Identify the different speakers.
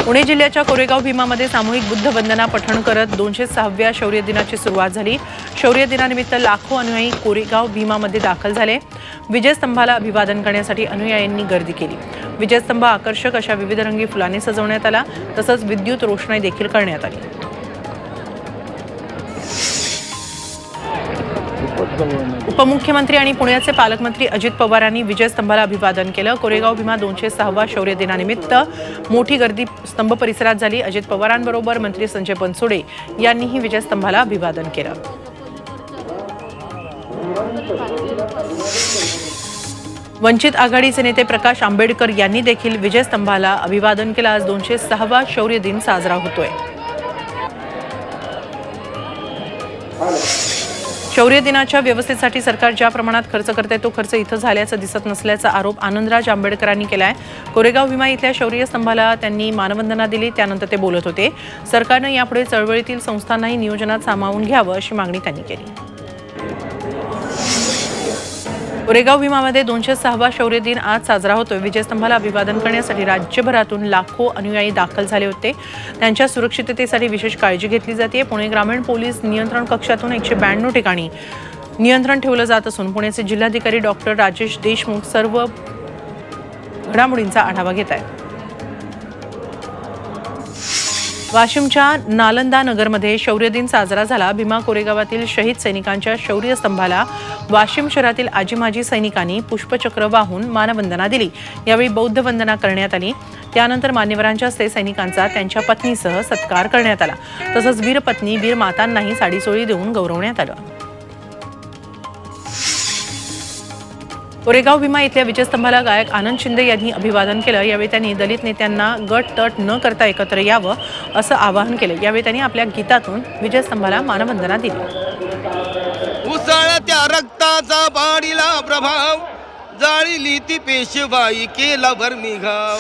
Speaker 1: पुणे जिल्ह्याच्या कोरेगाव भीमामध्ये सामूहिक बुद्ध वंदना पठण करत 206व्या शौर्य दिनाची सुरुवात झाली। शौर्य दिनानिमित्त लाखो अनुयायी कोरेगाव भीमामध्ये दाखल झाले। विजयस्तंभाला अभिवादन करण्यासाठी अनुयायांनी गर्दी केली। विजयस्तंभ आकर्षक अशा विविध रंगी फुलांनी सजवण्यात आला, तसंच विद्युत रोषणाई देखील करण्यात आली। उपमुख्यमंत्री आणि पुण्याचे पालकमंत्री अजित पवार यांनी विजयस्तंभाला अभिवादन केलं। कोरेगाव भीमा 206वा शौर्य दिनानिमित्त मोठी गर्दी स्तंभ परिसरात झाली। अजित पवारांबरोबर मंत्री संजय बनसोडे यांनीही विजयस्तंभाला अभिवादन केलं। वंचित आघाडीचे नेते प्रकाश आंबेडकर यांनी देखील विजयस्तंभाला अभिवादन केलं। आज 206वा शौर्य दिन साजरा होतोय। शौर्य दिनाच्या व्यवस्थेसाठी सरकार ज्या प्रमाणात खर्च करते तो खर्च इथं झाल्याचं दिसत नसल्याचा आरोप आनंदराज आंबेडकरांनी केलाय। कोरेगाव भीमा इथल्या शौर्य स्तंभाला त्यांनी मानवंदना दिली, त्यानंतर ते बोलत होते। सरकारने यापुढे चळवळीतील संस्थांनाही नियोजनात सामावून घ्यावं अशी मागणी त्यांनी केली। कोरेगाव भीमामध्ये 206वा शौर्य दिन आज साजरा होतोय। विजयस्तंभाला अभिवादन करण्यासाठी राज्यभरातून लाखो अनुयायी दाखल झाले होते। त्यांच्या सुरक्षिततेसाठी विशेष काळजी घेतली जाते। पुणे ग्रामीण पोलीस नियंत्रण कक्षातून 192 ठिकाणी नियंत्रण ठेवलं जात असून पुण्याचे जिल्हाधिकारी डॉक्टर राजेश देशमुख सर्व घडामोडींचा आढावा घेत आहेत। वाशिमच्या नालंदा नगरमध्ये शौर्य दिन साजरा झाला। भीमा कोरेगावातील शहीद सैनिकांच्या शौर्य स्तंभाला वाशिम शहरातील आजी माजी सैनिकांनी पुष्पचक्र वाहून मानवंदना दिली। यावेळी बौद्ध वंदना करण्यात आली। त्यानंतर मान्यवरांच्या हस्ते सैनिकांचा त्यांच्या पत्नीसह सत्कार करण्यात आला। तसंच वीर पत्नी वीर मातांनाही साडीचोळी देऊन गौरवण्यात आलं। कोरेगाव भीमा इथल्या विजयस्तंभाला गायक आनंद शिंदे यांनी अभिवादन केलं। यावेळी त्यांनी दलित नेत्यांना गट तट न करता एकत्र यावं असं आवाहन केलं। यावेळी त्यांनी आपल्या गीतातून विजयस्तंभाला मानवंदना दिली।
Speaker 2: उसळत्या रक्ताचा बाडीला प्रभाव, जाळीली ती पेशवाई केला भरमी घाव।